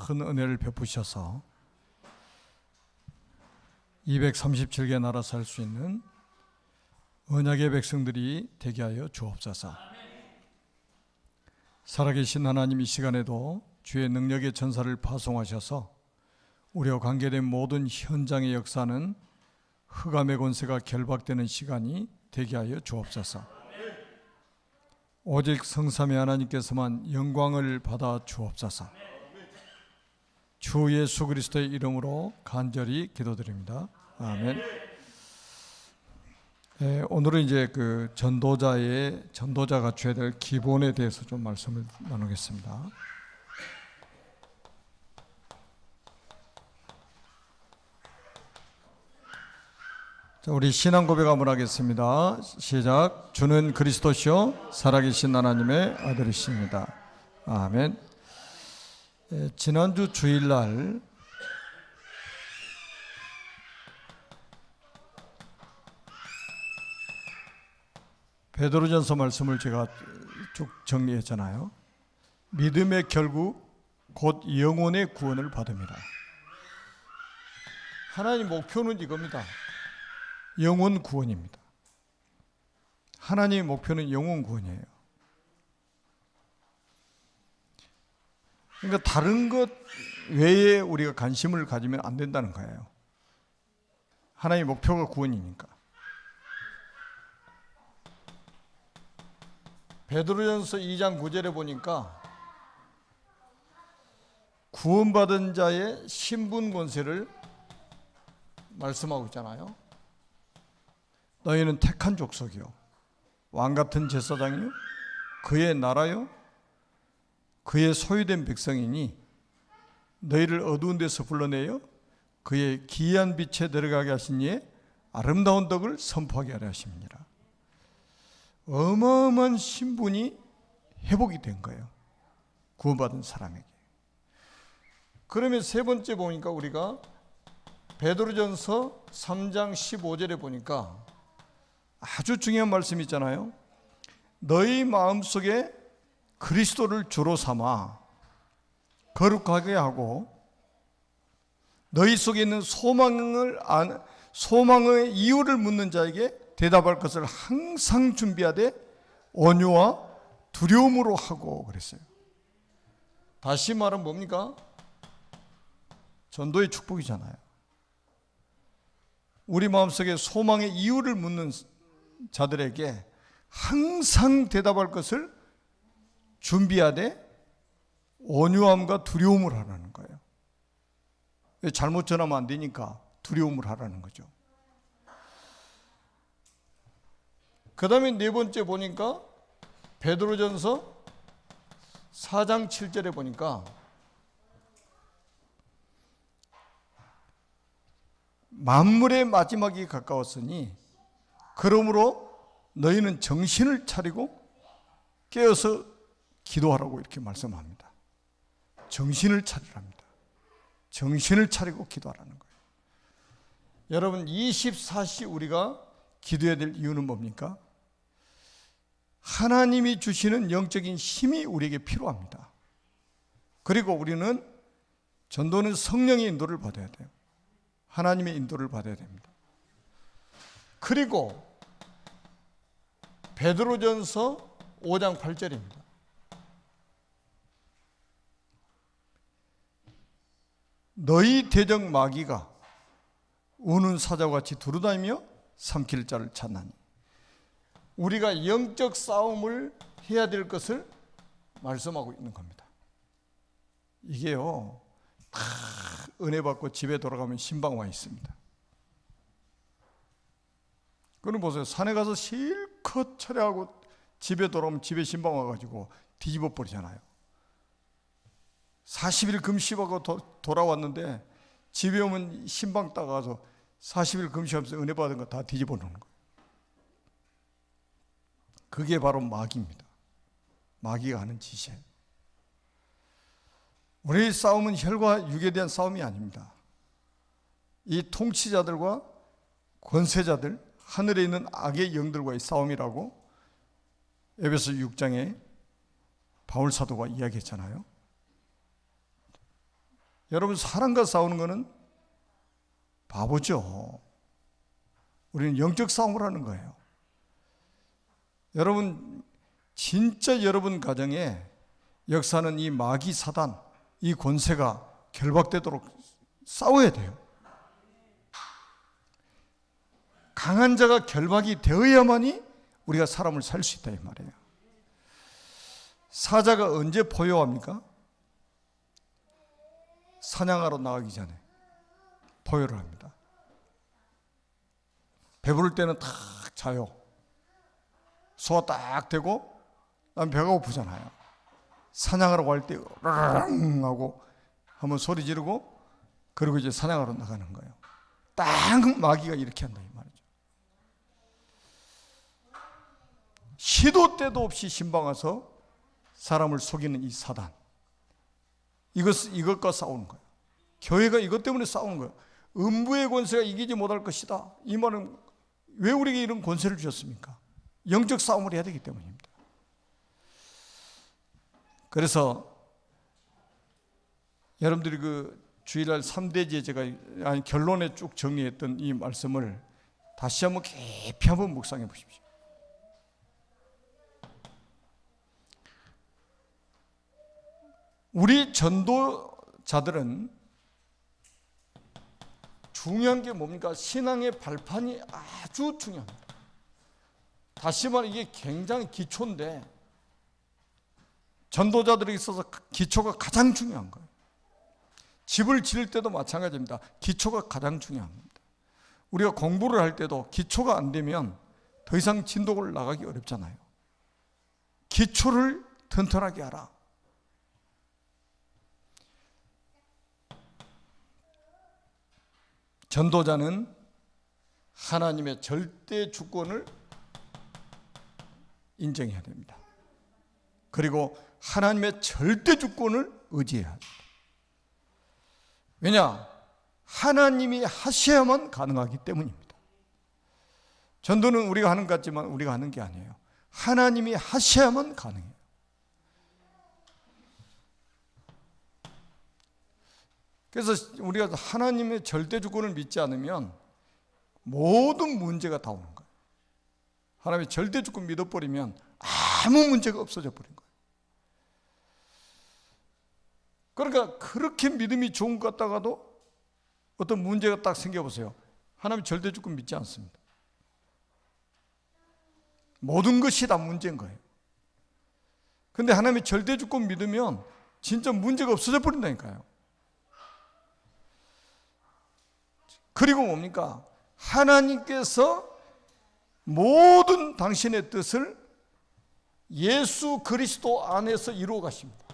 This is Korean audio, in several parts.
큰 은혜를 베푸셔서 237개 나라 살 수 있는 언약의 백성들이 되게 하여 주옵소서. 살아계신 하나님, 이 시간에도 주의 능력의 전사를 파송하셔서 우리와 관계된 모든 현장의 역사는 흑암의 권세가 결박되는 시간이 되게 하여 주옵소서. 오직 성삼위 하나님께서만 영광을 받아 주옵소서. 주 예수 그리스도의 이름으로 간절히 기도드립니다. 아멘. 오늘은 이제 그 전도자가 줘야 될 기본에 대해서 좀 말씀을 나누겠습니다. 자, 우리 신앙 고백 한번 하겠습니다. 시작. 주는 그리스도시요 살아계신 하나님의 아들이십니다. 아멘. 지난주 주일날 베드로전서 말씀을 제가 쭉 정리했잖아요. 믿음의 결국 곧 영혼의 구원을 받음이라. 하나님 목표는 이겁니다. 영혼 구원입니다. 하나님의 목표는 영혼 구원이에요. 그러니까 다른 것 외에 우리가 관심을 가지면 안 된다는 거예요. 하나님의 목표가 구원이니까. 베드로전서 2장 9절에 보니까 구원받은 자의 신분 권세를 말씀하고 있잖아요. 너희는 택한 족속이요 왕같은 제사장이요 그의 나라요 그의 소유된 백성이니 너희를 어두운 데서 불러내어 그의 기이한 빛에 들어가게 하신 이의 아름다운 덕을 선포하게 하려 하심이니라. 어마어마한 신분이 회복이 된 거예요. 구원받은 사람에게. 그러면 세 번째 보니까 우리가 베드로전서 3장 15절에 보니까 아주 중요한 말씀이 있잖아요. 너희 마음속에 그리스도를 주로 삼아 거룩하게 하고 너희 속에 있는 소망의 이유를 묻는 자에게 대답할 것을 항상 준비하되 온유와 두려움으로 하고 그랬어요. 다시 말은 뭡니까? 전도의 축복이잖아요. 우리 마음속에 소망의 이유를 묻는 자들에게 항상 대답할 것을 준비하되 온유함과 두려움을 하라는 거예요. 잘못 전하면 안 되니까 두려움을 하라는 거죠. 그 다음에 네 번째 보니까 베드로전서 4장 7절에 보니까 만물의 마지막이 가까웠으니 그러므로 너희는 정신을 차리고 깨어서 기도하라고 이렇게 말씀합니다. 정신을 차리랍니다. 정신을 차리고 기도하라는 거예요. 여러분 24시 우리가 기도해야 될 이유는 뭡니까? 하나님이 주시는 영적인 힘이 우리에게 필요합니다. 그리고 우리는 전도는 성령의 인도를 받아야 돼요. 하나님의 인도를 받아야 됩니다. 그리고 베드로전서 5장 8절입니다. 너희 대적 마귀가 우는 사자와 같이 두루다니며 삼킬 자를 찾나니. 우리가 영적 싸움을 해야 될 것을 말씀하고 있는 겁니다. 이게요 다 은혜 받고 집에 돌아가면 신방 와 있습니다. 그럼 보세요. 산에 가서 실컷 철회하고 집에 돌아오면 집에 신방 와가지고 뒤집어 버리잖아요. 40일 금식하고 돌아왔는데 집에 오면 신방 따가서 40일 금식하면서 은혜 받은 거 다 뒤집어 놓는 거예요. 그게 바로 마귀입니다. 마귀가 하는 짓이에요. 우리의 싸움은 혈과 육에 대한 싸움이 아닙니다. 이 통치자들과 권세자들, 하늘에 있는 악의 영들과의 싸움이라고 에베소 6장에 바울 사도가 이야기했잖아요. 여러분, 사람과 싸우는 것은 바보죠. 우리는 영적 싸움을 하는 거예요. 여러분, 진짜 여러분 가정에 역사는 이 마귀 사단, 이 권세가 결박되도록 싸워야 돼요. 강한 자가 결박이 되어야만이 우리가 사람을 살 수 있다 이 말이에요. 사자가 언제 포효합니까? 사냥하러 나가기 전에 포효를 합니다. 배부를 때는 탁 자요. 소화 딱 되고 난 배가 고프잖아요. 사냥하러 갈 때 으르릉 하고 한번 소리 지르고 그리고 이제 사냥하러 나가는 거예요. 딱 마귀가 이렇게 한다 이 말이죠. 시도 때도 없이 신방 와서 사람을 속이는 이 사단, 이것과 싸우는 거예요. 교회가 이것 때문에 싸우는 거예요. 음부의 권세가 이기지 못할 것이다. 이 말은 왜 우리에게 이런 권세를 주셨습니까? 영적 싸움을 해야 되기 때문입니다. 그래서 여러분들이 그 주일날 3대지에 제가 결론에 쭉 정리했던 이 말씀을 다시 한번 깊이 한번 묵상해 보십시오. 우리 전도자들은 중요한 게 뭡니까? 신앙의 발판이 아주 중요합니다. 다시 말해 이게 굉장히 기초인데 전도자들에게 있어서 기초가 가장 중요한 거예요. 집을 지을 때도 마찬가지입니다. 기초가 가장 중요합니다. 우리가 공부를 할 때도 기초가 안 되면 더 이상 진도를 나가기 어렵잖아요. 기초를 튼튼하게 하라. 전도자는 하나님의 절대 주권을 인정해야 됩니다. 그리고 하나님의 절대 주권을 의지해야 합니다. 왜냐? 하나님이 하셔야만 가능하기 때문입니다. 전도는 우리가 하는 것 같지만 우리가 하는 게 아니에요. 하나님이 하셔야만 가능해요. 그래서 우리가 하나님의 절대 주권을 믿지 않으면 모든 문제가 다 오는 거예요. 하나님의 절대 주권 믿어버리면 아무 문제가 없어져 버린 거예요. 그러니까 그렇게 믿음이 좋은 것 같다가도 어떤 문제가 딱 생겨보세요. 하나님 절대 주권 믿지 않습니다. 모든 것이 다 문제인 거예요. 그런데 하나님의 절대 주권 믿으면 진짜 문제가 없어져 버린다니까요. 그리고 뭡니까? 하나님께서 모든 당신의 뜻을 예수 그리스도 안에서 이루어 가십니다.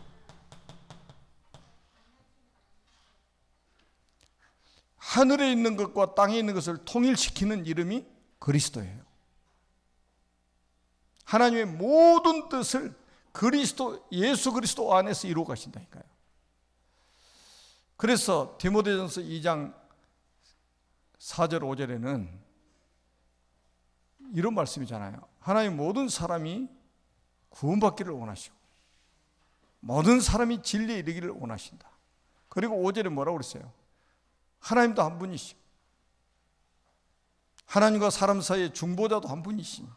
하늘에 있는 것과 땅에 있는 것을 통일시키는 이름이 그리스도예요. 하나님의 모든 뜻을 예수 그리스도 안에서 이루어 가신다니까요. 그래서 디모데전서 2장 4절 5절에는 이런 말씀이잖아요. 하나님 모든 사람이 구원받기를 원하시고 모든 사람이 진리에 이르기를 원하신다. 그리고 5절에 뭐라고 그랬어요? 하나님도 한 분이시고 하나님과 사람 사이의 중보자도 한 분이시니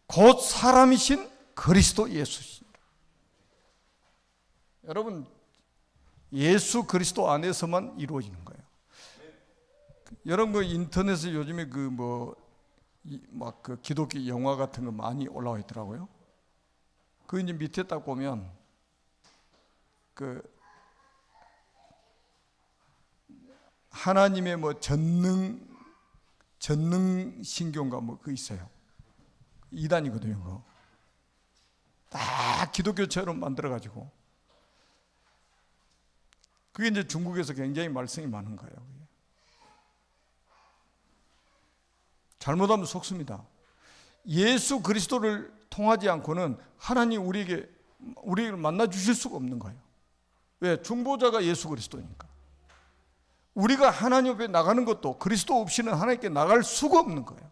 곧 사람이신 그리스도 예수시니라. 여러분, 예수 그리스도 안에서만 이루어지는 거예요. 여러분 그 인터넷에 요즘에 그 기독교 영화 같은 거 많이 올라와 있더라고요. 그 이제 밑에 딱 보면 그 하나님의 전능 신교인가 그 있어요. 이단이거든요. 그거. 딱 기독교처럼 만들어 가지고 그게 이제 중국에서 굉장히 말썽이 많은 거예요. 잘못하면 속습니다. 예수 그리스도를 통하지 않고는 하나님 우리를 만나 주실 수가 없는 거예요. 왜? 중보자가 예수 그리스도니까. 우리가 하나님 앞에 나가는 것도 그리스도 없이는 하나님께 나갈 수가 없는 거예요.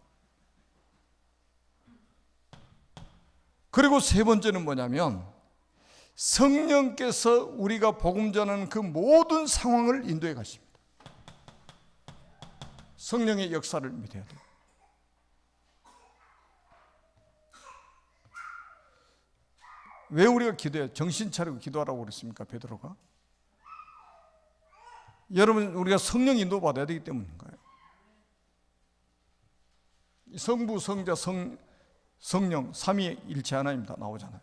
그리고 세 번째는 뭐냐면 성령께서 우리가 복음 전하는 그 모든 상황을 인도해 가십니다. 성령의 역사를 믿어야 돼요. 왜 우리가 기도해요? 정신 차리고 기도하라고 그랬습니까? 베드로가. 여러분, 우리가 성령 인도 받아야 되기 때문인 거예요. 성부, 성자, 성령 삼위일체 하나님 다 나오잖아요.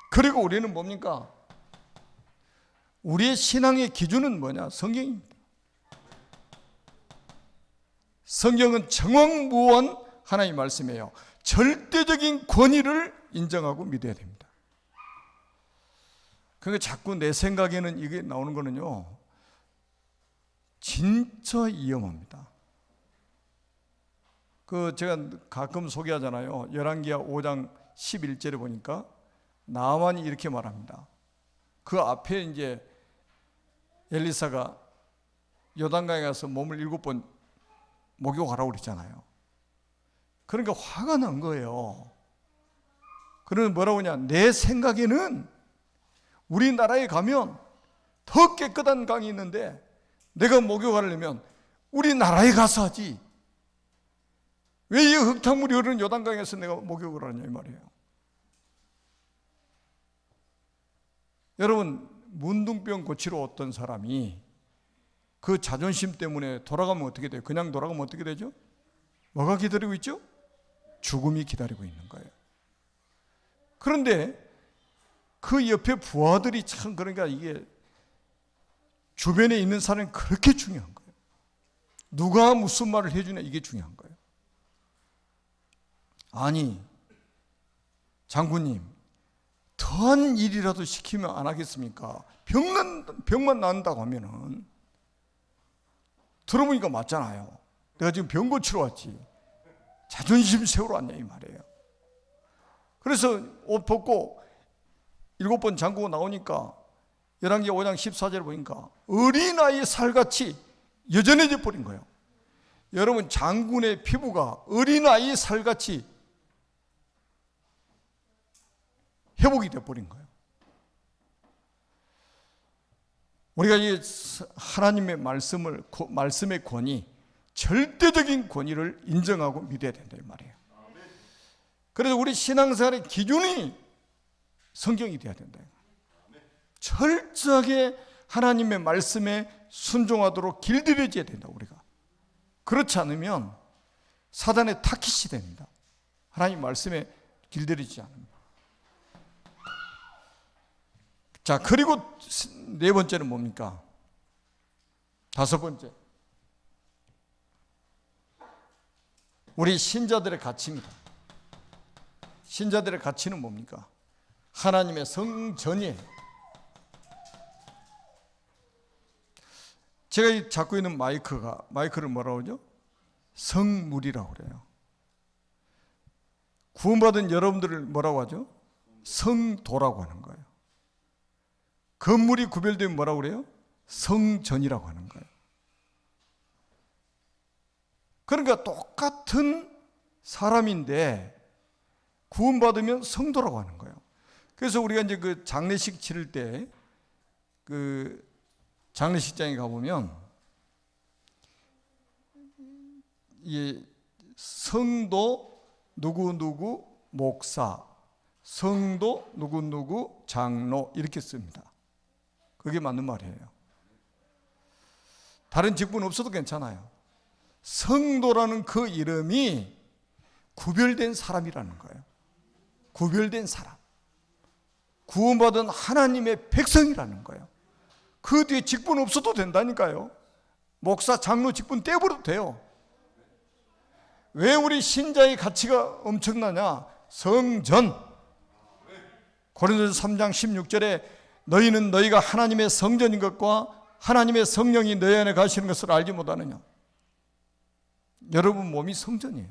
그리고 우리는 뭡니까? 우리의 신앙의 기준은 뭐냐? 성경입니다. 성경은 정확무한 하나님의 말씀이에요. 절대적인 권위를 인정하고 믿어야 됩니다. 그러니까 자꾸 내 생각에는 이게 나오는 거는요, 진짜 위험합니다. 제가 가끔 소개하잖아요. 열왕기하 5장 11절에 보니까 나만이 이렇게 말합니다. 그 앞에 이제 엘리사가 요단강에 가서 몸을 7번 목욕하라고 그랬잖아요. 그러니까 화가 난 거예요. 그러면 뭐라고 하냐? 내 생각에는 우리나라에 가면 더 깨끗한 강이 있는데 내가 목욕하려면 우리나라에 가서 하지. 왜 이 흙탕물이 흐르는 요단강에서 내가 목욕을 하냐 이 말이에요. 여러분, 문둥병 고치러 어떤 사람이 그 자존심 때문에 돌아가면 어떻게 돼요? 그냥 돌아가면 어떻게 되죠? 뭐가 기다리고 있죠? 죽음이 기다리고 있는 거예요. 그런데 그 옆에 부하들이 참, 그러니까 이게 주변에 있는 사람이 그렇게 중요한 거예요. 누가 무슨 말을 해주냐, 이게 중요한 거예요. 아니, 장군님, 더한 일이라도 시키면 안 하겠습니까? 병만 낫는다고 하면은, 들어보니까 맞잖아요. 내가 지금 병 고치러 왔지. 자존심 세우러 왔냐 이 말이에요. 그래서 옷 벗고 7번 잠그고 나오니까 열왕기 5장 14절 보니까 어린아이 살같이 여전해져 버린 거예요. 여러분, 장군의 피부가 어린아이 살같이 회복이 되어버린 거예요. 우리가 이 하나님의 말씀의 권위, 절대적인 권위를 인정하고 믿어야 된다 이 말이에요. 그래서 우리 신앙생활의 기준이 성경이 돼야 된다. 철저하게 하나님의 말씀에 순종하도록 길들여져야 된다 우리가. 그렇지 않으면 사단의 타깃이 됩니다. 하나님 말씀에 길들이지 않으면. 자, 그리고 4번째는 뭡니까? 5번째, 우리 신자들의 가치입니다. 신자들의 가치는 뭡니까? 하나님의 성전이에요. 제가 잡고 있는 마이크를 뭐라고 하죠? 성물이라고 그래요. 구원받은 여러분들을 뭐라고 하죠? 성도라고 하는 거예요. 건물이 구별되면 뭐라고 그래요? 성전이라고 하는 거예요. 그러니까 똑같은 사람인데 구원받으면 성도라고 하는 거예요. 그래서 우리가 이제 그 장례식 치를 때 그 장례식장에 가보면 이 성도 누구누구 목사, 성도 누구누구 장로 이렇게 씁니다. 그게 맞는 말이에요. 다른 직분 없어도 괜찮아요. 성도라는 그 이름이 구별된 사람이라는 거예요. 구별된 사람. 구원받은 하나님의 백성이라는 거예요. 그 뒤에 직분 없어도 된다니까요. 목사, 장로 직분 떼버려도 돼요. 왜 우리 신자의 가치가 엄청나냐? 성전. 고린도서 3장 16절에 너희는 너희가 하나님의 성전인 것과 하나님의 성령이 너희 안에 가시는 것을 알지 못하느냐. 여러분 몸이 성전이에요.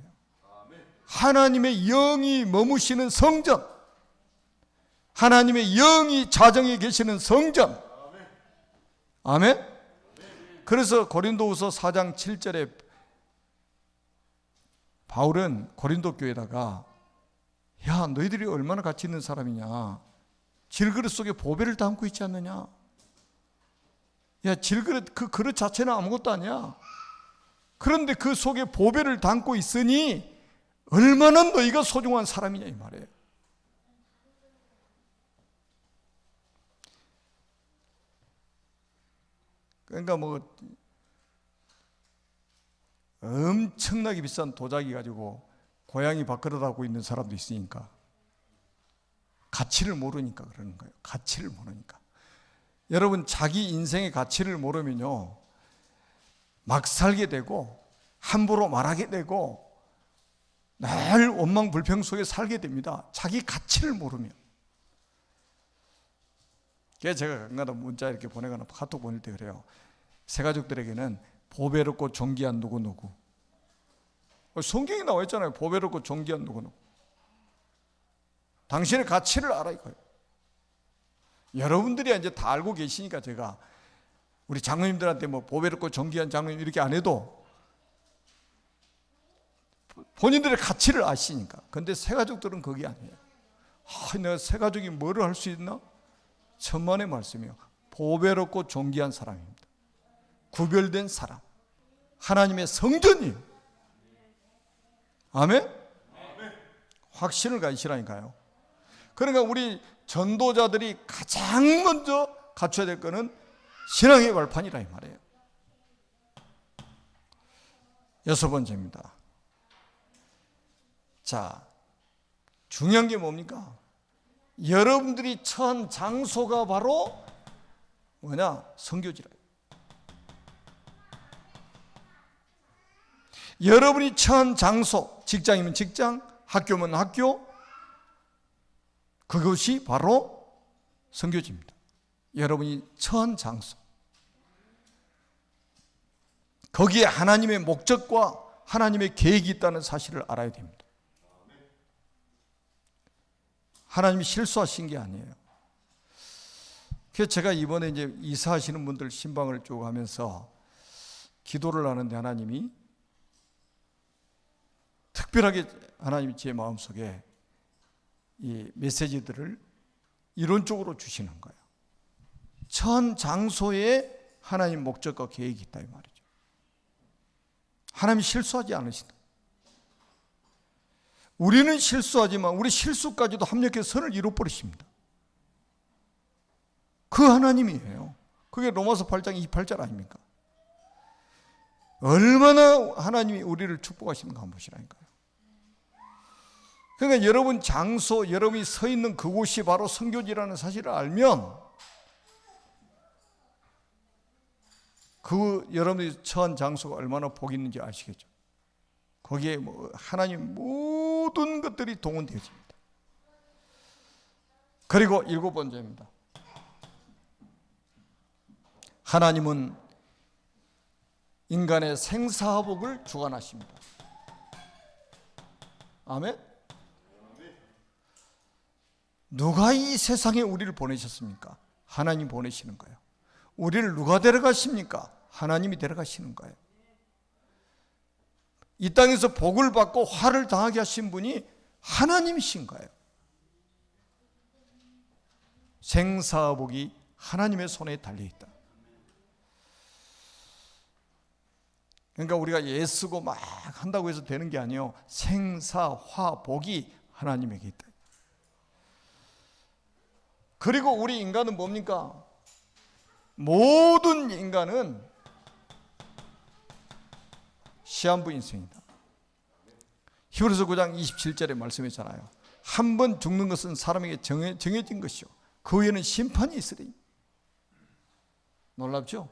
하나님의 영이 머무시는 성전, 하나님의 영이 자정에 계시는 성전. 아멘. 그래서 고린도후서 4장 7절에 바울은 고린도 교회에다가 야, 너희들이 얼마나 가치 있는 사람이냐. 질그릇 속에 보배를 담고 있지 않느냐. 야, 질그릇 그 그릇 자체는 아무것도 아니야. 그런데 그 속에 보배를 담고 있으니 얼마나 너희가 소중한 사람이냐 이 말이에요. 그러니까 뭐 엄청나게 비싼 도자기 가지고 고양이 밥그릇 하고 있는 사람도 있으니까 가치를 모르니까 그러는 거예요. 가치를 모르니까. 여러분, 자기 인생의 가치를 모르면요 막 살게 되고 함부로 말하게 되고 늘 원망 불평 속에 살게 됩니다. 자기 가치를 모르면. 그래서 제가 가끔가다 문자 이렇게 보내거나 카톡 보낼 때 그래요. 새가족들에게는 보배롭고 존귀한 누구누구. 성경에 나와 있잖아요. 보배롭고 존귀한 누구누구. 당신의 가치를 알아 이거예요. 여러분들이 이제 다 알고 계시니까 제가 우리 장로님들한테 뭐 보배롭고 존귀한 장로님 이렇게 안 해도 본인들의 가치를 아시니까. 근데 새가족들은 그게 아니에요. 내가 새가족이 뭐를 할 수 있나? 천만의 말씀이요. 보배롭고 존귀한 사람입니다. 구별된 사람. 하나님의 성전이에요. 아멘? 확신을 가지시라니까요. 그러니까 우리 전도자들이 가장 먼저 갖춰야 될 것은 신앙의 발판이라 이 말이에요. 6번째입니다. 자, 중요한 게 뭡니까? 여러분들이 처한 장소가 바로 뭐냐? 선교지라. 여러분이 처한 장소, 직장이면 직장, 학교면 학교, 그것이 바로 선교지입니다. 여러분이 처한 장소. 거기에 하나님의 목적과 하나님의 계획이 있다는 사실을 알아야 됩니다. 하나님이 실수하신 게 아니에요. 그래서 제가 이번에 이제 이사하시는 분들 신방을 쭉 하면서 기도를 하는데 하나님이 특별하게 하나님이 제 마음속에 이 메시지들을 이론적으로 주시는 거예요. 처한 장소에 하나님 목적과 계획이 있다 이 말이죠. 하나님이 실수하지 않으신다. 우리는 실수하지만 우리 실수까지도 합력해서 선을 이뤄버리십니다. 그 하나님이에요. 그게 로마서 8장 28절 아닙니까? 얼마나 하나님이 우리를 축복하시는가 한번 보시라니까요. 그러니까 여러분 장소, 여러분이 서 있는 그곳이 바로 선교지라는 사실을 알면 그 여러분이 처한 장소가 얼마나 복이 있는지 아시겠죠? 거기에 뭐 하나님 모든 것들이 동원되어집니다. 그리고 7번째입니다. 하나님은 인간의 생사화복을 주관하십니다. 아멘? 누가 이 세상에 우리를 보내셨습니까? 하나님 보내시는 거예요. 우리를 누가 데려가십니까? 하나님이 데려가시는 거예요. 이 땅에서 복을 받고 화를 당하게 하신 분이 하나님이신 거예요. 생사복이 하나님의 손에 달려있다. 그러니까 우리가 예쓰고 막 한다고 해서 되는 게 아니에요. 생사화복이 하나님에게 있다. 그리고 우리 인간은 뭡니까? 모든 인간은 시한부 인생이다. 히브리서 9장 27절에 말씀했잖아요. 한 번 죽는 것은 사람에게 정해진 것이요 그 후에는 심판이 있으리. 놀랍죠?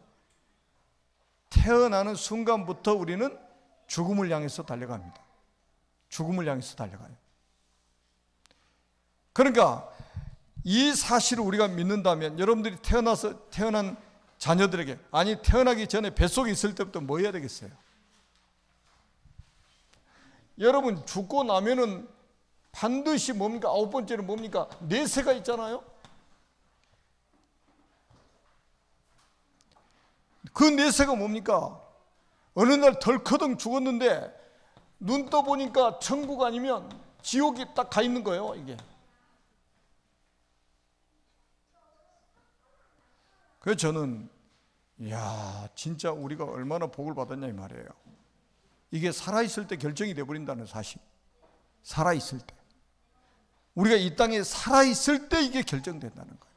태어나는 순간부터 우리는 죽음을 향해서 달려갑니다. 죽음을 향해서 달려가요. 그러니까 이 사실을 우리가 믿는다면 여러분들이 태어난 자녀들에게, 아니 태어나기 전에 뱃속에 있을 때부터 뭐 해야 되겠어요? 여러분 죽고 나면은 반드시 뭡니까? 9번째는 뭡니까? 내세가 있잖아요. 그 내세가 뭡니까? 어느 날 덜커덩 죽었는데 눈 떠보니까 천국 아니면 지옥이 딱 가 있는 거예요, 이게. 그래서 저는 이야, 진짜 우리가 얼마나 복을 받았냐 이 말이에요. 이게 살아있을 때 결정이 돼버린다는 사실. 살아있을 때, 우리가 이 땅에 살아있을 때 이게 결정된다는 거예요.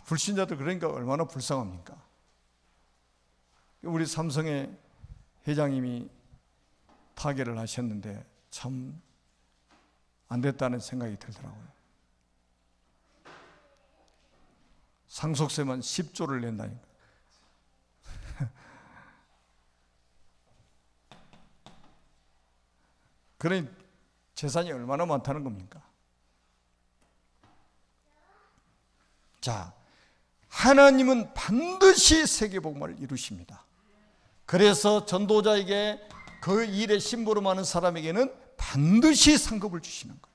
불신자들 그러니까 얼마나 불쌍합니까? 우리 삼성의 회장님이 타계를 하셨는데 참 안 됐다는 생각이 들더라고요. 상속세만 10조를 낸다니까. 그러니 재산이 얼마나 많다는 겁니까? 자, 하나님은 반드시 세계복음을 이루십니다. 그래서 전도자에게 그 일에 심부름하는 사람에게는 반드시 상급을 주시는 거예요.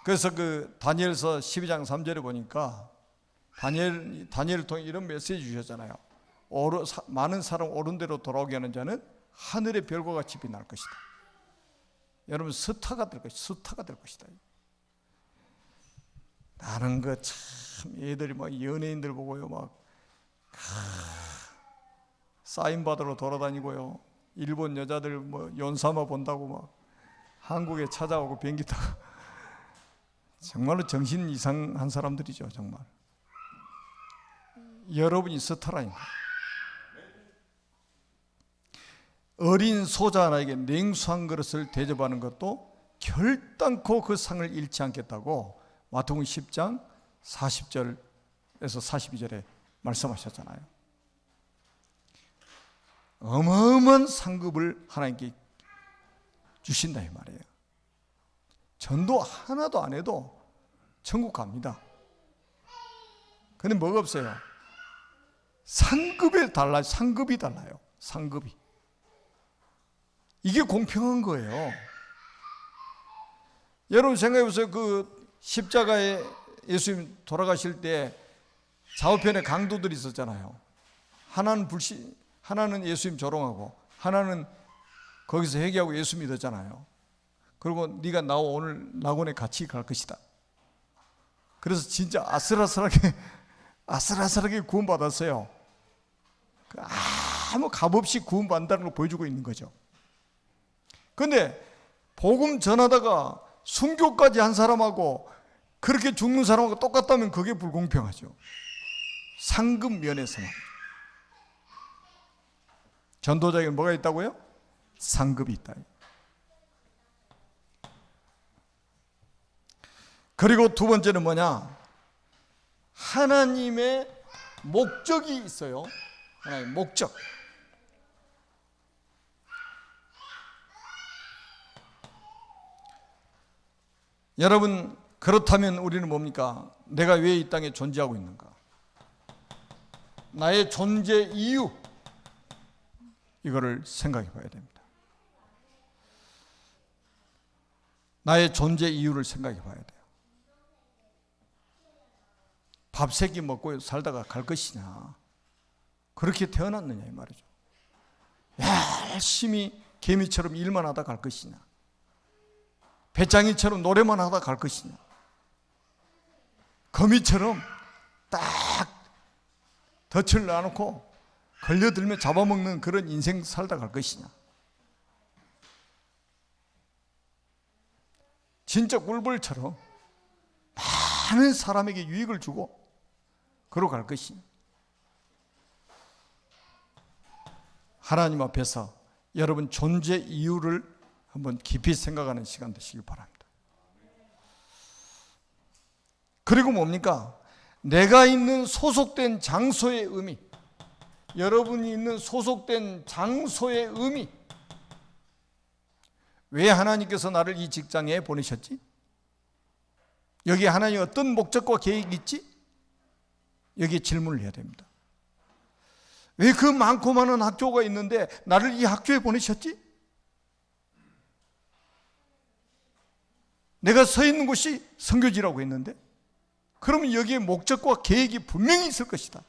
그래서 그 다니엘서 12장 3절에 보니까 다니엘을 통해 이런 메시지 주셨잖아요. 많은 사람 옳은 대로 돌아오게 하는 자는 하늘의 별과 같이 빛날 것이다. 여러분, 스타가 될 것이다. 나는 그 참 애들이 막 연예인들 보고요, 막 사인 받으러 돌아다니고요, 일본 여자들 뭐 연사마 본다고 막 한국에 찾아오고 비행기 타고 정말로 정신 이상한 사람들이죠, 정말. 여러분이 스타라니까. 어린 소자 하나에게 냉수 한 그릇을 대접하는 것도 결단코 그 상을 잃지 않겠다고 마태복음 10장 40절에서 42절에 말씀하셨잖아요. 어마어마한 상급을 하나님께 주신다 이 말이에요. 전도 하나도 안 해도 천국 갑니다. 근데 뭐가 없어요? 상급이 달라요. 상급이. 이게 공평한 거예요. 여러분 생각해보세요. 그 십자가에 예수님 돌아가실 때 좌우편에 강도들이 있었잖아요. 하나는 예수님 조롱하고 하나는 거기서 회개하고 예수 믿었잖아요. 그리고 네가 나와 오늘 낙원에 같이 갈 것이다. 그래서 진짜 아슬아슬하게 구원받았어요. 아무 값없이 구원받는다는 걸 보여주고 있는 거죠. 그런데 복음 전하다가 순교까지 한 사람하고 그렇게 죽는 사람하고 똑같다면 그게 불공평하죠. 상급 면에서는. 전도자에게 뭐가 있다고요? 상급이 있다. 그리고 두 번째는 뭐냐? 하나님의 목적이 있어요. 하나님의 목적. 여러분, 그렇다면 우리는 뭡니까? 내가 왜 이 땅에 존재하고 있는가? 나의 존재 이유, 이거를 생각해 봐야 됩니다. 나의 존재 이유를 생각해 봐야 돼요. 밥 세 끼 먹고 살다가 갈 것이냐, 그렇게 태어났느냐 이 말이죠. 열심히 개미처럼 일만 하다 갈 것이냐, 배짱이처럼 노래만 하다 갈 것이냐, 거미처럼 딱 덫을 놔놓고 걸려들면 잡아먹는 그런 인생 살다 갈 것이냐, 진짜 꿀벌처럼 많은 사람에게 유익을 주고 그러고 갈 것이냐. 하나님 앞에서 여러분 존재 이유를 한번 깊이 생각하는 시간 되시길 바랍니다. 그리고 뭡니까? 내가 있는 소속된 장소의 의미, 여러분이 있는 소속된 장소의 의미. 왜 하나님께서 나를 이 직장에 보내셨지? 여기에 하나님이 어떤 목적과 계획이 있지? 여기에 질문을 해야 됩니다. 왜 그 많고 많은 학교가 있는데 나를 이 학교에 보내셨지? 내가 서 있는 곳이 선교지라고 했는데, 그러면 여기에 목적과 계획이 분명히 있을 것이다.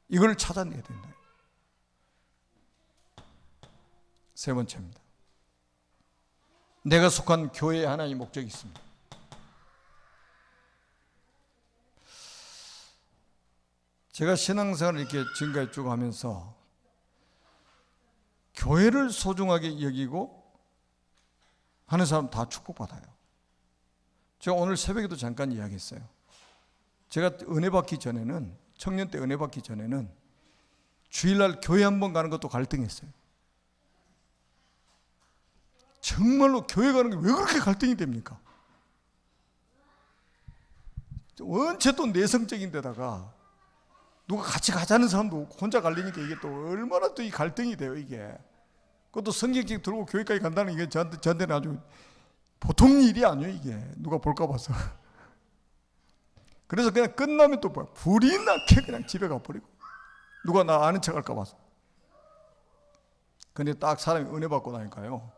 이걸 찾아내야 된다. 세 번째입니다. 내가 속한 교회에 하나의 목적이 있습니다. 제가 신앙생활을 이렇게 지금까지 쭉 하면서 교회를 소중하게 여기고 하는 사람 다 축복받아요. 제가 오늘 새벽에도 잠깐 이야기했어요. 제가 은혜 받기 전에는, 청년 때 은혜 받기 전에는 주일날 교회 한번 가는 것도 갈등했어요. 정말로 교회 가는 게 왜 그렇게 갈등이 됩니까? 원체 또 내성적인 데다가 누가 같이 가자는 사람도 혼자 갈리니까 이게 또 얼마나 또 이 갈등이 돼요, 이게. 그것도 성경책 들고 교회까지 간다는 게 저한테는 아주 보통 일이 아니에요, 이게. 누가 볼까 봐서. 그래서 그냥 끝나면 또 뭐야, 불이 나게 그냥 집에 가버리고. 누가 나 아는 척 할까 봐서. 근데 딱 사람이 은혜 받고 나니까요,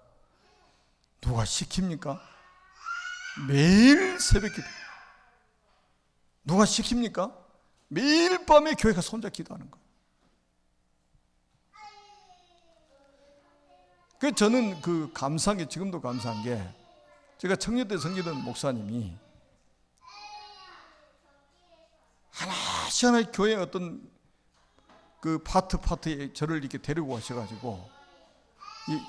누가 시킵니까? 매일 새벽 기도. 누가 시킵니까? 매일 밤에 교회 가서 혼자 기도하는 거예요. 그 저는 그 감사한 게, 지금도 감사한 게, 제가 청년 때 섬기던 목사님이 하나씩 하나씩 교회 어떤 그 파트에 저를 이렇게 데리고 가셔가지고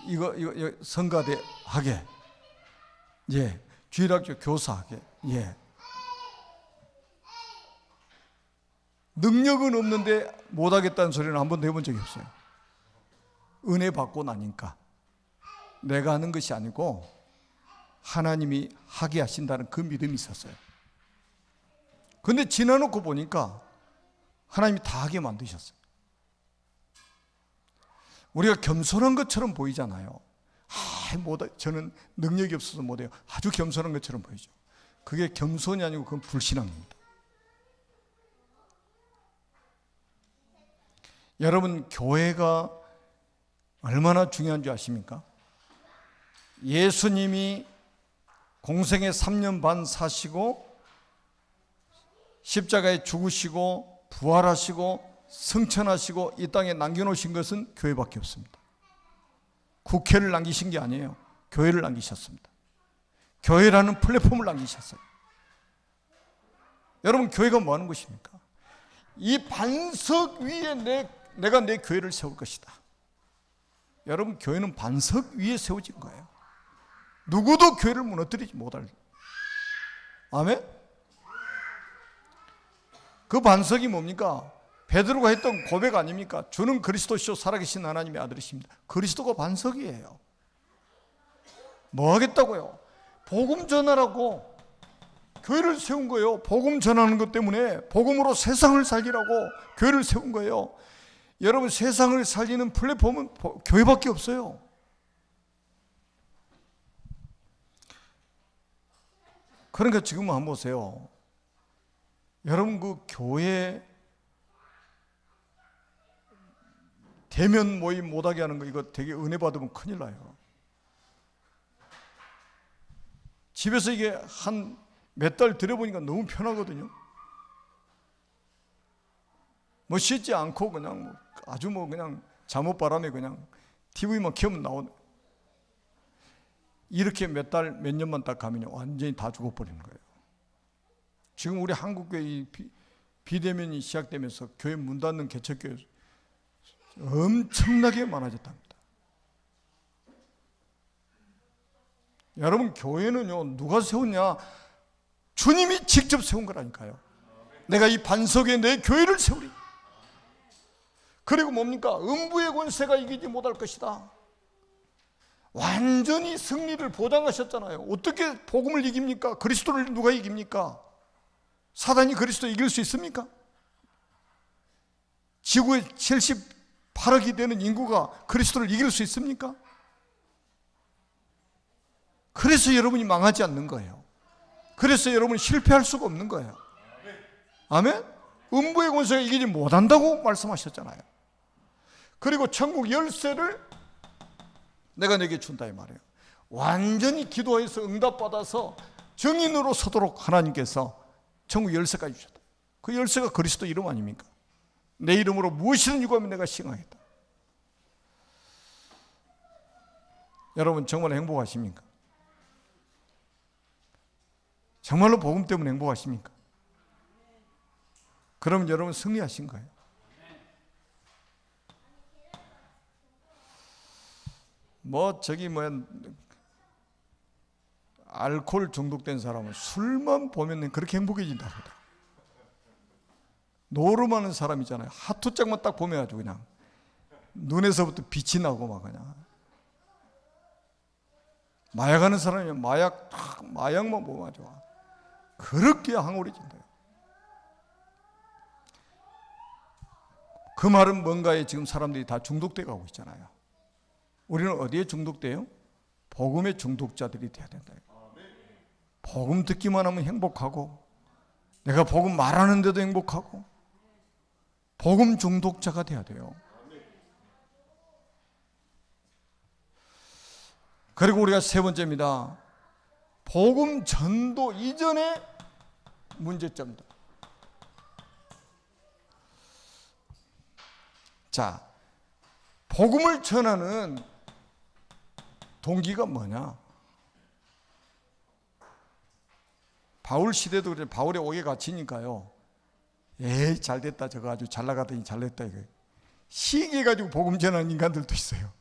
이거 성가대 하게, 예, 주일학교 교사하게, 예. 능력은 없는데 못하겠다는 소리는 한 번도 해본 적이 없어요. 은혜 받고 나니까 내가 하는 것이 아니고 하나님이 하게 하신다는 그 믿음이 있었어요. 근데 지나놓고 보니까 하나님이 다 하게 만드셨어요. 우리가 겸손한 것처럼 보이잖아요. 저는 능력이 없어서 못해요. 아주 겸손한 것처럼 보이죠. 그게 겸손이 아니고 그건 불신앙입니다. 여러분, 교회가 얼마나 중요한 줄 아십니까? 예수님이 공생애 3년 반 사시고 십자가에 죽으시고 부활하시고 승천하시고 이 땅에 남겨놓으신 것은 교회밖에 없습니다. 국회를 남기신 게 아니에요. 교회를 남기셨습니다. 교회라는 플랫폼을 남기셨어요. 여러분, 교회가 뭐 하는 것입니까? 이 반석 위에 내가 내 교회를 세울 것이다. 여러분, 교회는 반석 위에 세워진 거예요. 누구도 교회를 무너뜨리지 못할. 아멘? 그 반석이 뭡니까? 베드로가 했던 고백 아닙니까? 주는 그리스도시요 살아계신 하나님의 아들이십니다. 그리스도가 반석이에요. 뭐 하겠다고요? 복음 전하라고 교회를 세운 거예요. 복음 전하는 것 때문에 복음으로 세상을 살리라고 교회를 세운 거예요. 여러분, 세상을 살리는 플랫폼은 교회밖에 없어요. 그러니까 지금 한번 보세요. 여러분, 그 교회 대면 모임 못하게 하는 거, 이거 되게 은혜 받으면 큰일 나요. 집에서 이게 한 몇 달 들여보니까 너무 편하거든요. 뭐 씻지 않고 그냥 아주 그냥 잠옷바람에 그냥 TV만 켜면 나오네. 이렇게 몇 달, 몇 년만 딱 가면 완전히 다 죽어버리는 거예요. 지금 우리 한국교회 비대면이 시작되면서 교회 문 닫는 개척교회 엄청나게 많아졌답니다. 여러분, 교회는요, 누가 세웠냐? 주님이 직접 세운 거라니까요. 내가 이 반석에 내 교회를 세우리. 그리고 뭡니까? 음부의 권세가 이기지 못할 것이다. 완전히 승리를 보장하셨잖아요. 어떻게 복음을 이깁니까? 그리스도를 누가 이깁니까? 사단이 그리스도 이길 수 있습니까? 지구의 78억이 되는 인구가 그리스도를 이길 수 있습니까? 그래서 여러분이 망하지 않는 거예요. 그래서 여러분이 실패할 수가 없는 거예요. 아멘? 음부의 권세가 이기지 못한다고 말씀하셨잖아요. 그리고 천국 열쇠를 내가 내게 준다 이 말이에요. 완전히 기도해서 응답받아서 증인으로 서도록 하나님께서 천국 열쇠까지 주셨다. 그 열쇠가 그리스도 이름 아닙니까? 내 이름으로 무엇이든 요구하면 내가 시행하겠다. 여러분 정말 행복하십니까? 정말로 복음 때문에 행복하십니까? 그럼 여러분 승리하신 거예요. 알코올 중독된 사람은 술만 보면 그렇게 행복해진다 하더라. 노름하는 사람 있잖아요. 하투짝만 딱 보면 아주 그냥 눈에서부터 빛이 나고 막 그냥. 마약하는 사람이면 마약만 보면 아주 그렇게 황홀해진대요. 그 말은 뭔가에 지금 사람들이 다 중독돼 가고 있잖아요. 우리는 어디에 중독돼요? 복음의 중독자들이 돼야 된다. 복음 듣기만 하면 행복하고, 내가 복음 말하는데도 행복하고, 복음 중독자가 돼야 돼요. 그리고 우리가 세 번째입니다. 복음 전도 이전의 문제점들. 자, 복음을 전하는 동기가 뭐냐? 바울 시대도 그래. 바울의 옥에 갇히니까요. 에이 잘됐다, 저거 아주 잘 나가더니 잘됐다, 이거 시기해 가지고 복음 전하는 인간들도 있어요.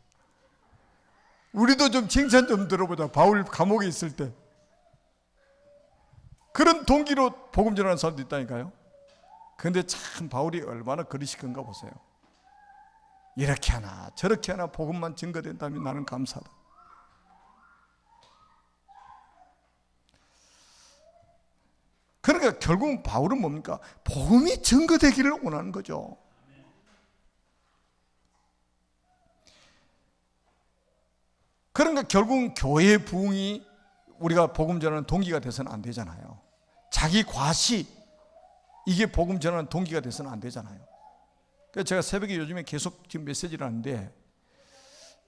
우리도 좀 칭찬 좀 들어보자. 바울 감옥에 있을 때 그런 동기로 복음 전하는 사람도 있다니까요. 그런데 참 바울이 얼마나 그리시건가 보세요. 이렇게 하나 저렇게 하나 복음만 증거된다면 나는 감사하다. 그러니까 결국 바울은 뭡니까? 복음이 증거되기를 원하는 거죠. 그러니까 결국은 교회의 부흥이 우리가 복음 전하는 동기가 돼서는 안 되잖아요. 자기 과시, 이게 복음 전하는 동기가 돼서는 안 되잖아요. 그래서 제가 새벽에 요즘에 계속 지금 메시지를 하는데,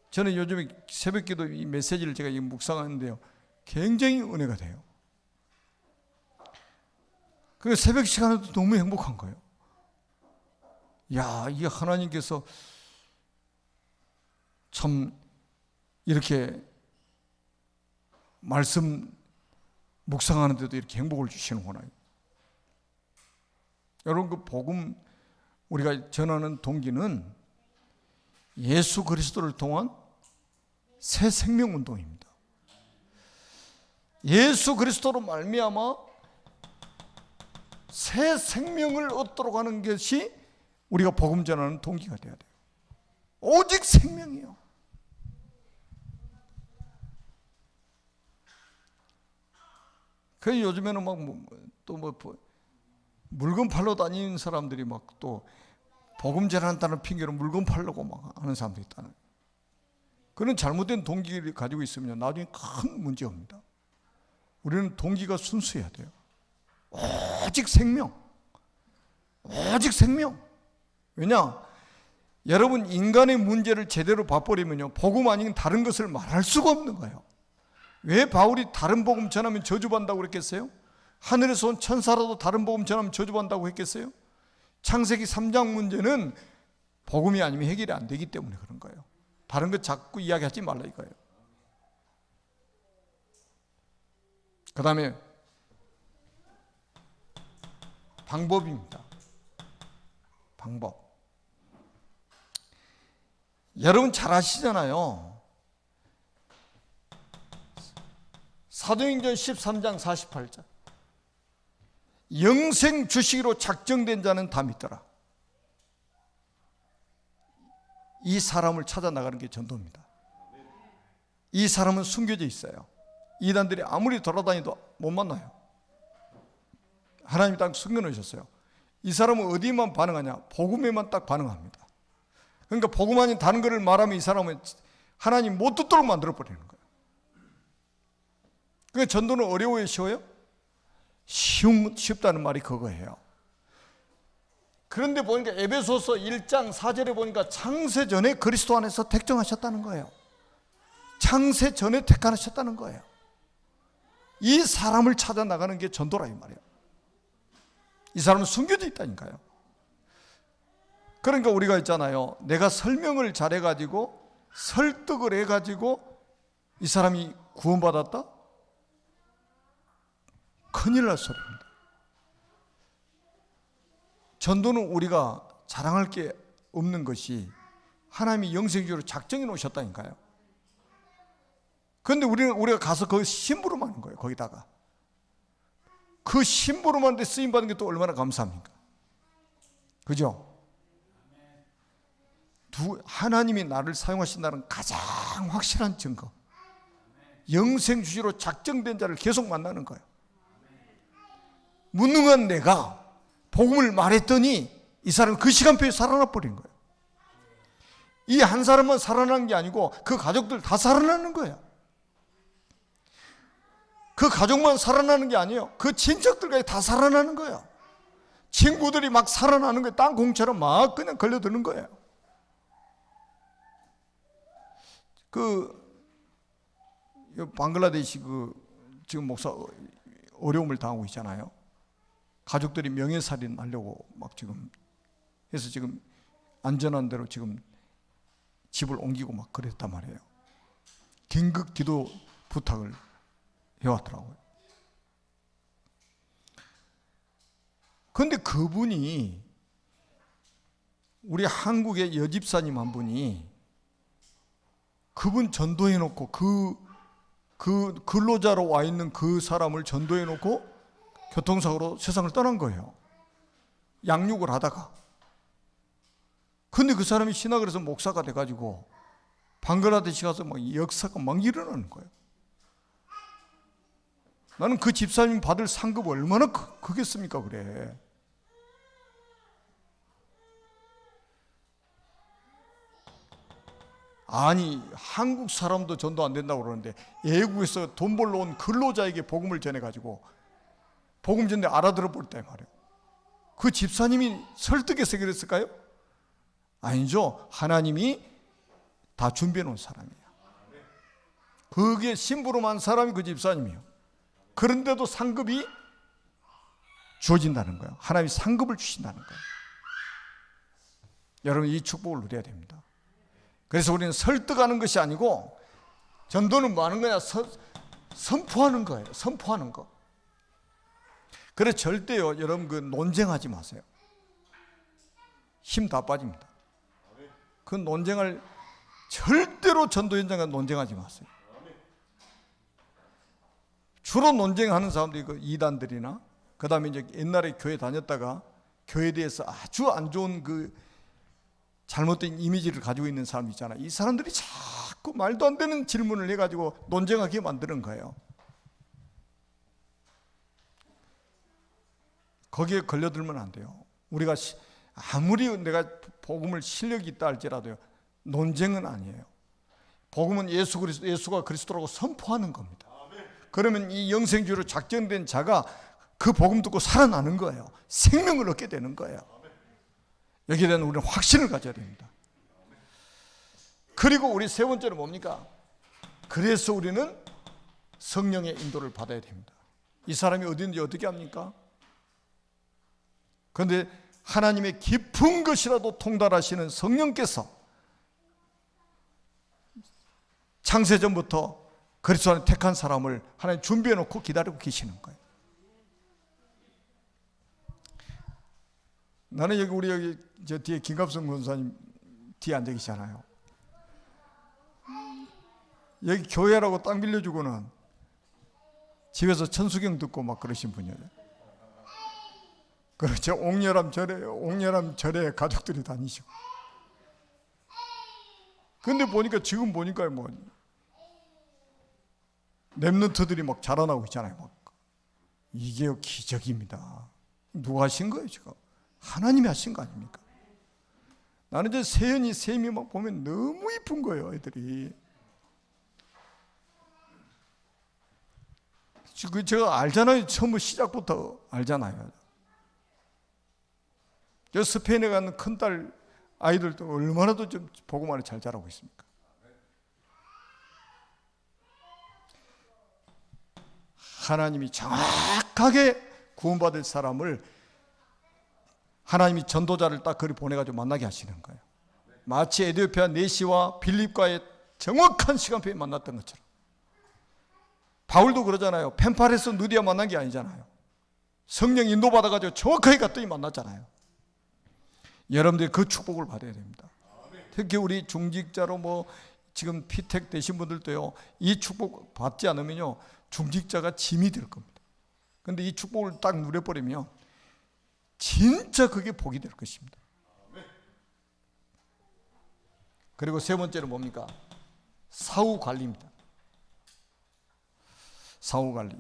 저는 요즘에 새벽기도 이 메시지를 제가 묵상하는데요, 굉장히 은혜가 돼요. 그 새벽 시간에도 너무 행복한 거예요. 야, 이게 하나님께서 참 이렇게 말씀 묵상하는데도 이렇게 행복을 주시는구나. 여러분, 그 복음 우리가 전하는 동기는 예수 그리스도를 통한 새 생명 운동입니다. 예수 그리스도로 말미암아 새 생명을 얻도록 하는 것이 우리가 복음 전하는 동기가 되어야 돼요. 오직 생명이요. 그 요즘에는 물건 팔러 다니는 사람들이 또 복음 전한다는 핑계로 물건 팔려고 하는 사람들이 있다는. 그런 잘못된 동기를 가지고 있으면 나중에 큰 문제 옵니다. 우리는 동기가 순수해야 돼요. 오직 생명. 오직 생명. 왜냐? 여러분, 인간의 문제를 제대로 봐버리면요, 복음 아닌 다른 것을 말할 수가 없는 거예요. 왜 바울이 다른 복음 전하면 저주받는다고 그랬겠어요? 하늘에서 온 천사라도 다른 복음 전하면 저주받는다고 했겠어요? 창세기 3장 문제는 복음이 아니면 해결이 안 되기 때문에 그런 거예요. 다른 것 자꾸 이야기하지 말라 이거예요. 그 다음에 방법입니다. 방법. 여러분 잘 아시잖아요. 사도행전 13장 48절. 영생 주시기로 작정된 자는 다 믿더라. 이 사람을 찾아 나가는 게 전도입니다. 이 사람은 숨겨져 있어요. 이단들이 아무리 돌아다니도 못 만나요. 하나님이 딱 숨겨놓으셨어요. 이 사람은 어디만 반응하냐? 복음에만 딱 반응합니다. 그러니까 복음 아닌 다른 것을 말하면 이 사람은 하나님 못 듣도록 만들어버리는 거예요. 그러니까 전도는 어려워요? 쉬워요? 쉽다는 말이 그거예요. 그런데 보니까 에베소서 1장 4절에 보니까 창세 전에 그리스도 안에서 택정하셨다는 거예요. 창세 전에 택하셨다는 거예요. 이 사람을 찾아 나가는 게 전도라 이 말이에요. 이 사람은 숨겨져 있다니까요. 그러니까 우리가 있잖아요, 내가 설명을 잘해가지고 설득을 해가지고 이 사람이 구원받았다? 큰일 날 소리입니다. 전도는 우리가 자랑할 게 없는 것이 하나님이 영생주로 작정해 놓으셨다니까요. 그런데 우리가 가서 그 심부름하는 거예요. 거기다가 그 심부름하는데 쓰임받는 게 또 얼마나 감사합니까? 그죠? 하나님이 나를 사용하신다는 가장 확실한 증거, 영생주시로 작정된 자를 계속 만나는 거예요. 무능한 내가 복음을 말했더니 이 사람은 그 시간표에 살아나 버린 거예요. 이 한 사람만 살아난 게 아니고 그 가족들 다 살아나는 거예요. 그 가족만 살아나는 게 아니에요. 그 친척들까지 다 살아나는 거예요. 친구들이 막 살아나는 거예요. 땅콩처럼 막 그냥 걸려드는 거예요. 방글라데시 지금 목사 어려움을 당하고 있잖아요. 가족들이 명예살인 하려고 막 지금 해서 지금 안전한 데로 지금 집을 옮기고 막 그랬단 말이에요. 긴급 기도 부탁을 해왔더라고요. 그런데 그분이 우리 한국의 여집사님 한 분이 그분 전도해 놓고 그 근로자로 와 있는 그 사람을 전도해 놓고 교통사고로 세상을 떠난 거예요. 양육을 하다가. 근데 그 사람이 신학을 해서 목사가 돼가지고 방글라데시 가서 막 역사가 막 일어나는 거예요. 나는 그 집사님 받을 상급 얼마나 크겠습니까? 그래. 아니, 한국 사람도 전도 안 된다고 그러는데 외국에서 돈 벌러 온 근로자에게 복음을 전해가지고 복음 전에 알아들어 볼 때 말이에요. 그 집사님이 설득해서 그랬을까요? 아니죠. 하나님이 다 준비해 놓은 사람이에요. 그게 심부름한 사람이 그 집사님이에요. 그런데도 상급이 주어진다는 거예요. 하나님이 상급을 주신다는 거예요. 여러분, 이 축복을 누려야 됩니다. 그래서 우리는 설득하는 것이 아니고 전도는 뭐 하는 거냐? 선포하는 거예요. 선포하는 거. 그래서 절대요, 여러분 논쟁하지 마세요. 힘 다 빠집니다. 그 논쟁을 절대로 전도 현장에 논쟁하지 마세요. 주로 논쟁하는 사람들이 이단들이나 그 다음에 이제 옛날에 교회 다녔다가 교회에 대해서 아주 안 좋은 잘못된 이미지를 가지고 있는 사람 있잖아요. 이 사람들이 자꾸 말도 안 되는 질문을 해가지고 논쟁하게 만드는 거예요. 거기에 걸려들면 안 돼요. 우리가 아무리 내가 복음을 실력이 있다 할지라도요, 논쟁은 아니에요. 복음은 예수가 그리스도라고 선포하는 겁니다. 그러면 이 영생주로 작정된 자가 그 복음 듣고 살아나는 거예요. 생명을 얻게 되는 거예요. 여기에 대한 우리는 확신을 가져야 됩니다. 그리고 우리 세 번째는 뭡니까? 그래서 우리는 성령의 인도를 받아야 됩니다. 이 사람이 어디인지 어떻게 합니까? 그런데 하나님의 깊은 것이라도 통달하시는 성령께서 창세전부터 그리스도 안에 택한 사람을 하나님 준비해 놓고 기다리고 계시는 거예요. 나는 우리 여기 저 뒤에 김갑성 권사님 뒤에 앉아 계시잖아요. 여기 교회라고 땅 빌려주고는 집에서 천수경 듣고 막 그러신 분이에요. 그렇죠. 옥렬함 절에 가족들이 다니시고. 근데 지금 보니까 랩런트들이 막 자라나고 있잖아요. 이게 기적입니다. 누가 하신 거예요, 지금? 하나님이 하신 거 아닙니까? 나는 이제 세연이 셈이 막 보면 너무 이쁜 거예요, 애들이. 제가 알잖아요. 처음 시작부터 알잖아요. 저 스페인에 가는 큰딸 아이들도 얼마나 더 좀 복음 안에 잘 자라고 있습니까? 하나님이 정확하게 구원받을 사람을 하나님이 전도자를 딱 그리 보내가지고 만나게 하시는 거예요. 마치 에디오피아 네시와 빌립과의 정확한 시간표에 만났던 것처럼. 바울도 그러잖아요. 펜팔에서 느디아 만난 게 아니잖아요. 성령 인도받아가지고 정확하게 갔더니 만났잖아요. 여러분들이 그 축복을 받아야 됩니다. 특히 우리 중직자로 지금 피택 되신 분들도요, 이 축복 받지 않으면요, 중직자가 짐이 될 겁니다. 근데 이 축복을 딱 누려버리면 진짜 그게 복이 될 것입니다. 그리고 세 번째는 뭡니까? 사후 관리입니다. 사후 관리.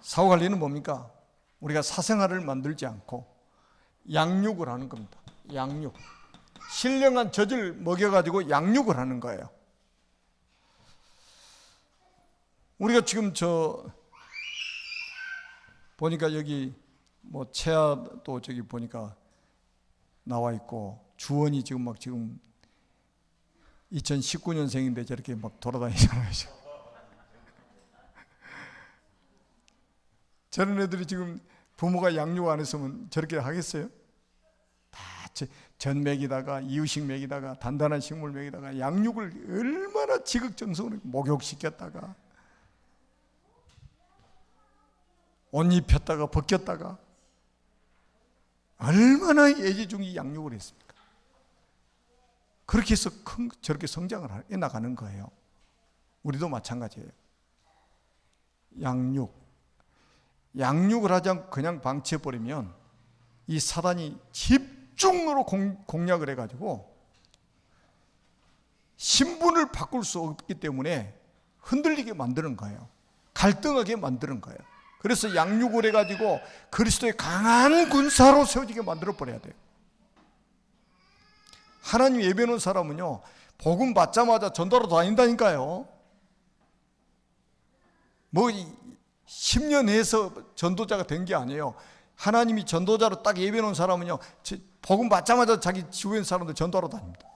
사후 관리는 뭡니까? 우리가 사생활을 만들지 않고 양육을 하는 겁니다. 양육. 신령한 젖을 먹여가지고 양육을 하는 거예요. 우리가 지금 보니까 여기 채아도 저기 보니까 나와 있고, 주원이 지금 2019년생인데 저렇게 막 돌아다니잖아요. 저런 애들이 지금 부모가 양육 안 했으면 저렇게 하겠어요? 다 전 먹이다가 이유식 먹이다가 단단한 식물 먹이다가 양육을 얼마나 지극정성으로 목욕시켰다가 옷 입혔다가 벗겼다가 얼마나 애지중지 양육을 했습니까? 그렇게 해서 저렇게 성장을 해 나가는 거예요. 우리도 마찬가지예요. 양육을 하지 않고 그냥 방치해버리면 이 사단이 집중으로 공략을 해가지고 신분을 바꿀 수 없기 때문에 흔들리게 만드는 거예요. 갈등하게 만드는 거예요. 그래서 양육을 해가지고 그리스도의 강한 군사로 세워지게 만들어버려야 돼요. 하나님 예배하는 사람은요, 복음 받자마자 전도하러 다닌다니까요. 10년 해서 전도자가 된 게 아니에요. 하나님이 전도자로 딱 예배해놓은 사람은요, 복음 받자마자 자기 주변 사람들 전도하러 다닙니다.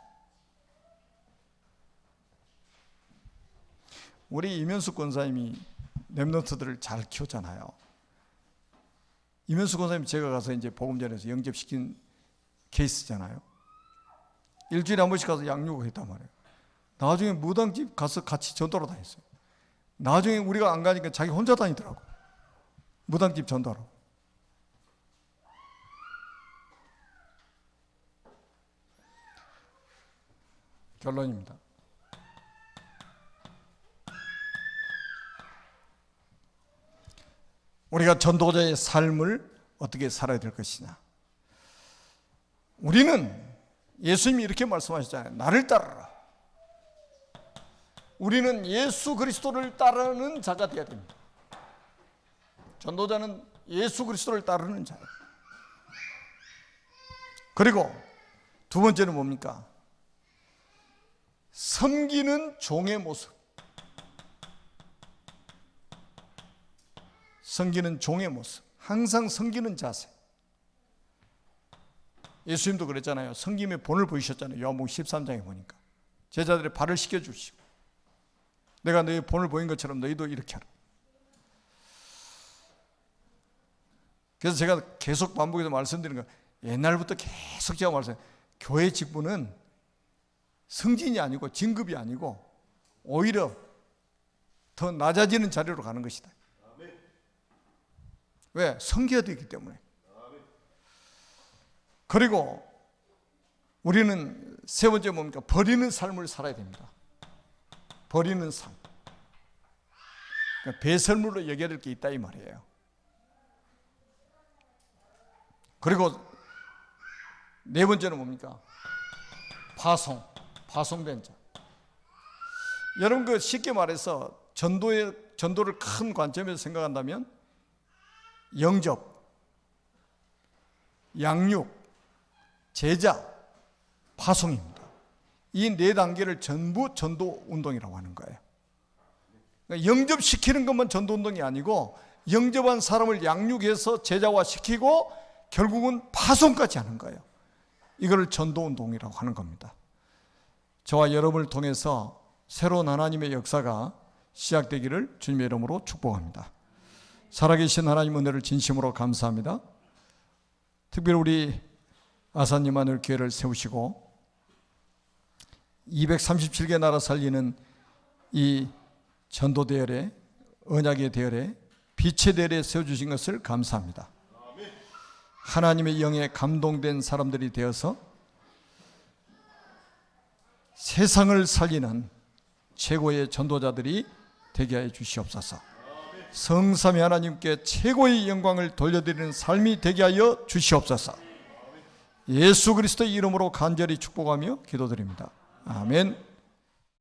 우리 이면숙 권사님이 렘넌트들을 잘 키웠잖아요. 이면숙 권사님 제가 가서 이제 복음전에서 영접시킨 케이스잖아요. 일주일에 한 번씩 가서 양육을 했단 말이에요. 나중에 무당집 가서 같이 전도하러 다녔어요. 나중에 우리가 안 가니까 자기 혼자 다니더라고. 무당집 전도하러. 결론입니다. 우리가 전도자의 삶을 어떻게 살아야 될 것이냐. 우리는 예수님이 이렇게 말씀하셨잖아요. 나를 따르라. 우리는 예수 그리스도를 따르는 자가 되어야 됩니다. 전도자는 예수 그리스도를 따르는 자예요. 그리고 두 번째는 뭡니까? 섬기는 종의 모습. 섬기는 종의 모습. 항상 섬기는 자세. 예수님도 그랬잖아요. 섬김의 본을 보이셨잖아요. 요한복음 13장에 보니까 제자들의 발을 씻겨주시고, 내가 너희 본을 보인 것처럼 너희도 이렇게 하라. 그래서 제가 계속 반복해서 말씀드리는 거, 옛날부터 계속 제가 말씀해요. 교회 직분은 승진이 아니고 진급이 아니고 오히려 더 낮아지는 자리로 가는 것이다. 왜? 섬겨야 되기 때문에. 그리고 우리는 세 번째 뭡니까? 버리는 삶을 살아야 됩니다. 버리는 삶. 그러니까 배설물로 여겨야 될 게 있다 이 말이에요. 그리고 네 번째는 뭡니까? 파송된 자. 여러분 쉽게 말해서 전도를 큰 관점에서 생각한다면 영접, 양육, 제자, 파송입니다. 이 네 단계를 전부 전도 운동이라고 하는 거예요. 그러니까 영접시키는 것만 전도 운동이 아니고 영접한 사람을 양육해서 제자화시키고 결국은 파송까지 하는 거예요. 이걸 전도 운동이라고 하는 겁니다. 저와 여러분을 통해서 새로운 하나님의 역사가 시작되기를 주님의 이름으로 축복합니다. 살아계신 하나님 은혜를 진심으로 감사합니다. 특별히 우리 아사님 하늘 교회를 세우시고 237개 나라 살리는 이 전도 대열에, 언약의 대열에, 빛의 대열에 세워주신 것을 감사합니다. 하나님의 영에 감동된 사람들이 되어서 세상을 살리는 최고의 전도자들이 되게 하여 주시옵소서. 성삼위 하나님께 최고의 영광을 돌려드리는 삶이 되게 하여 주시옵소서. 예수 그리스도의 이름으로 간절히 축복하며 기도드립니다. 아멘.